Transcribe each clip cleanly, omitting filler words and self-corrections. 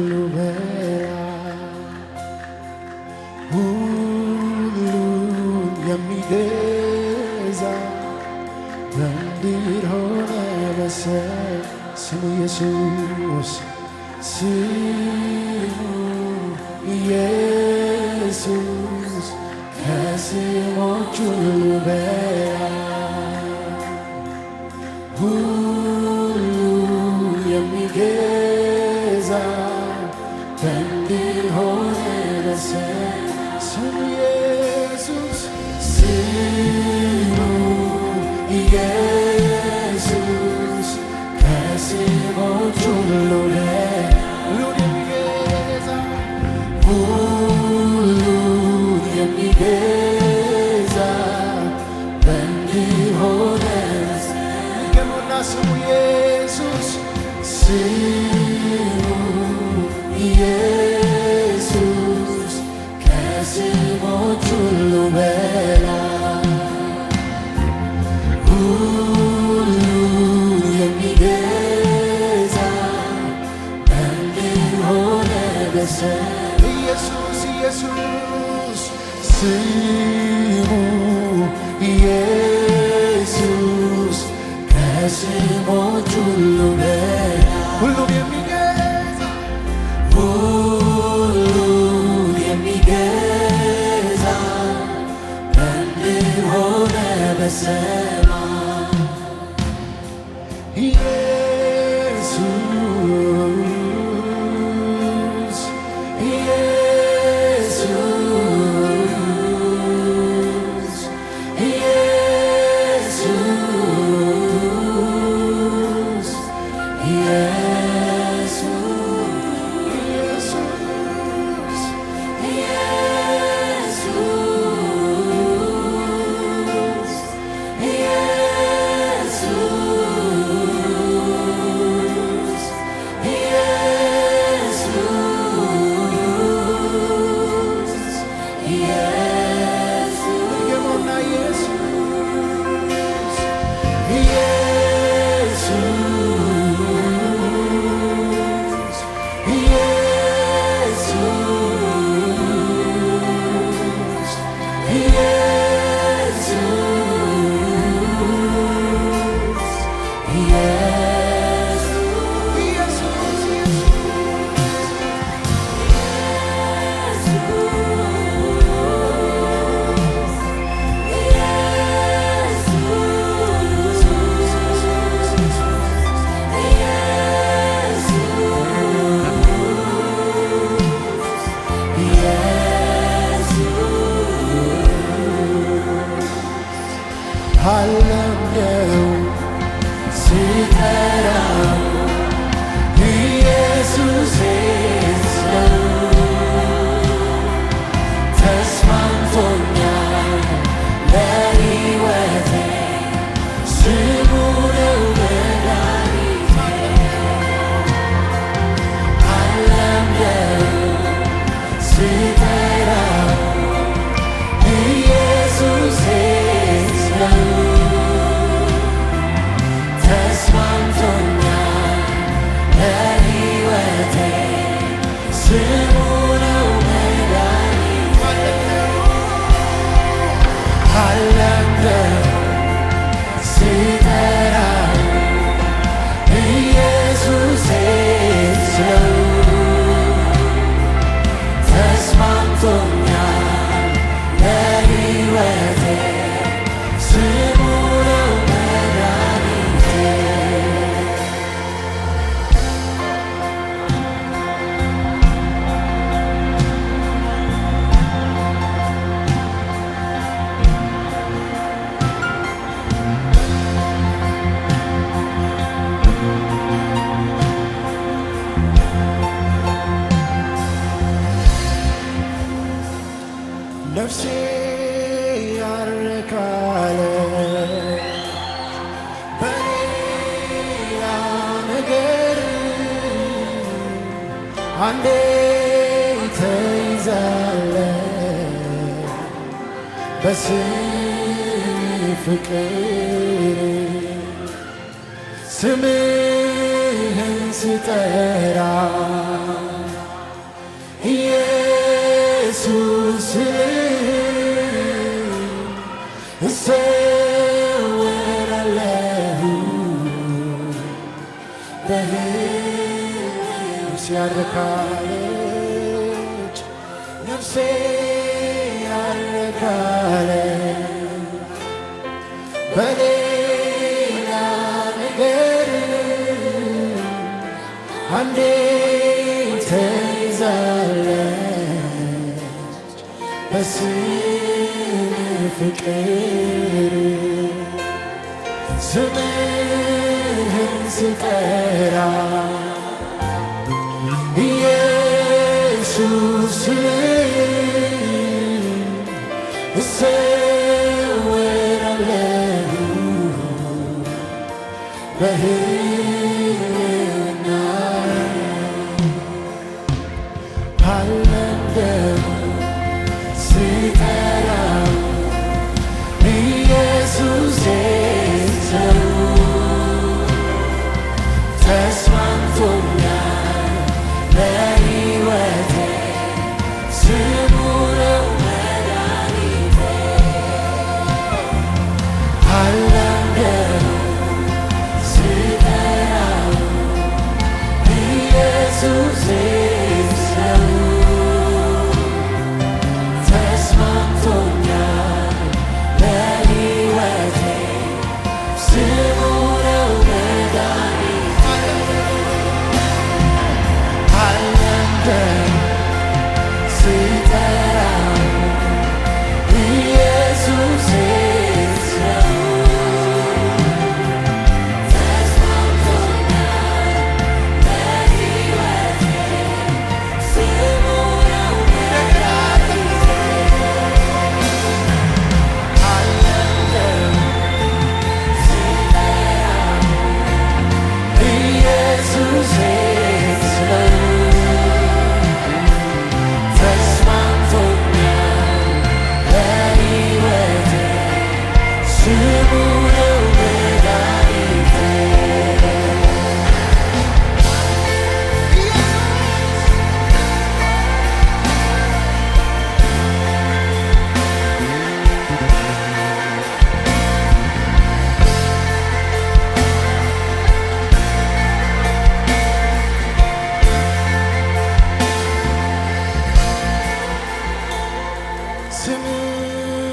ሁሉ በላይ ሁሉን የሚገዛ በምድር ሆነ በሰማይ ስሙ ኢየሱስ ስሙ ኢየሱስ ከስሞች ሁሉ በላይ ሁሉን የሚገዛ በምድር ሆነ በሰማይ ስሙ ኢየሱስ ስሙ ኢየሱስ ከስሞች ሁሉ ሁሉን የሚገዛ ሁሉን የሚገዛ በምድር ሆነ ገሙና ስሙ ኢየሱስ ስሙ ኢየሱስ ከስሞች ሁሉ በላይ ሁሉን የሚገዛ በምድር ሆነ በሰማይ ኢየሱስ ኢየሱስ ስሙ ኢየሱስ ከስሞች ሁሉ በላይ ሁሉን የሚገዛ ሁሉን የሚገዛ በምድር ሆነ በሰማይ ኢየሱስ ኢየሱስ ኢየሱስ አለምነው ሲጠራው ኢየሱስ ነው ተስማምቶኛል ለሕይወቴ ስሙ ነው መድኃኒቴ አለምነው ሲጠራው ኢየሱስ ተስማምቶኛል ለሕይወቴ ስሙ ነው መድኃኒቴ አለምነው ሲጠራው ኢየሱስ ነው ተስማምቶኛል ለሕይወቴ ስሙ ነው መድኃኒቴ ነፍሴ ያረካለ በሌላ ነገር አንዴ ተይዛለ በስም ፍቅር ስምህን ስጠራ ያረካለች ነፍሴ ያረካለች በሌላ ነገር አንዴ ተይዛለች በስም ፍቅር ስምህን ስጠራ ኢየሱስ እሰወራለሁ በሕልውና ባልለምደው ስጠራው ኢየሱሴ ሰው ተስማምቶኛል ለሕይወቴ ስሙ ነው መድኃኒቴ አልለምደው ስጠራው ኢየሱሴ ሰው ተስማምቶኛል ለሕይወቴ ስሙ ነው መድኃኒቴ አልለምደው ስጠራው ኢየሱሴ ሰው ተስማምቶኛል ለሕይወቴ ስሙ ነው መድኃኒቴ አልለምደው ስጠራው ኢየሱሴ ሰው ተስማምቶኛል ለሕይወቴ ስሙ ነው መድኃኒቴ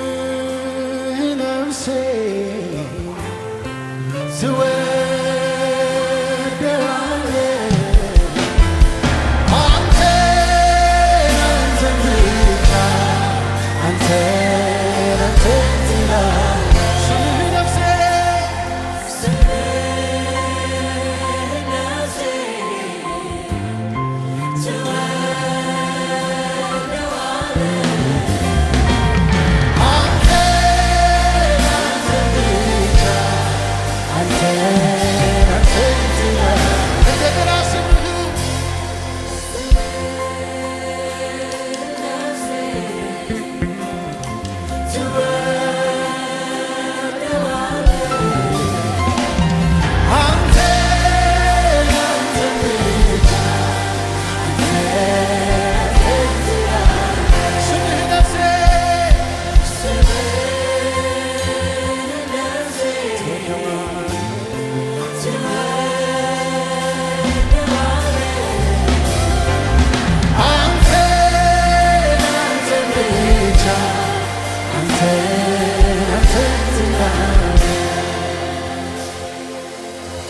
ስምህ ነፍሴ ትወደዋለች አንተን ብቻ አንተን ትላለች ስምህ ነፍሴ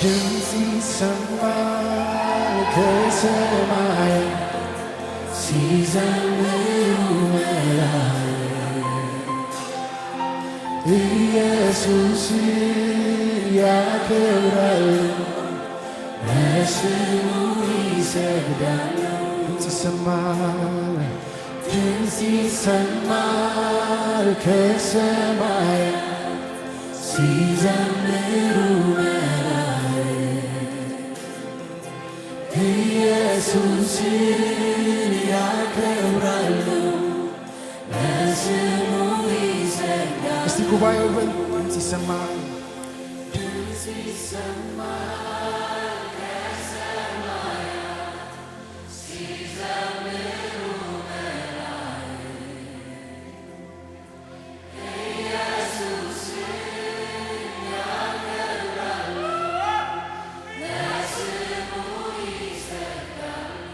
ድምፅ ይሰማል ከሰማይ ሲዘምሩ መላእክት ኢየሱስን ያከብራሉ ለስሙ ይሰግዳሉ ድምፅ ይሰማል ከሰማይ ሲዘምሩ ኢየሱስን ያከብራሉ ለስሙ ይሰግዳሉ። እስቲ ጉባኤው በል ድምፅ ይሰማል ከሰማያት ሲዘምሩ መላእክት ኢየሱስን ያከብራሉ ለስሙ ይሰግዳሉ።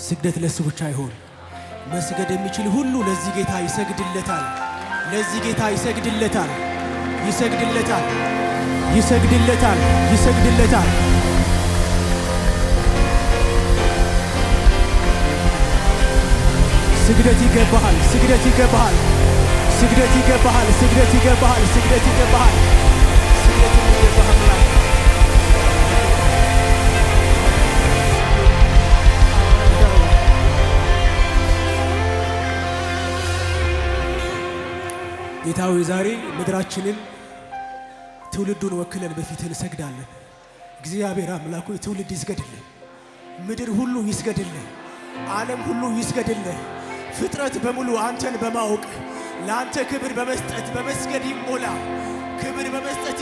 ስግደት ለሱ ብቻ ይሁን። መስገድ የሚችል ሁሉ ለዚህ ጌታ ይሰግድለታል። ለዚህ ጌታ ይሰግድለታል። ይሰግድለታል። ይሰግድለታል። ይሰግድለታል። ስግደት ይገባሃል። ስግደት ይገባሃል። ስግደት ይገባሃል። ስግደት ይገባሃል። ስግደት ይገባሃል። ስግደት ይገባሃል። ጌታዊ ዛሬ ምድራችንን ትውልዱን ወክለን በፊትህ እንሰግዳለን። እግዚአብሔር አምላኩ ትውልድ ይስገድልህ። ምድር ሁሉ ይስገድልህ። ዓለም ሁሉ ይስገድልህ። ፍጥረት በሙሉ አንተን በማወቅ ለአንተ ክብር በመስጠት በመስገድ ይሞላ። ክብር በመስጠት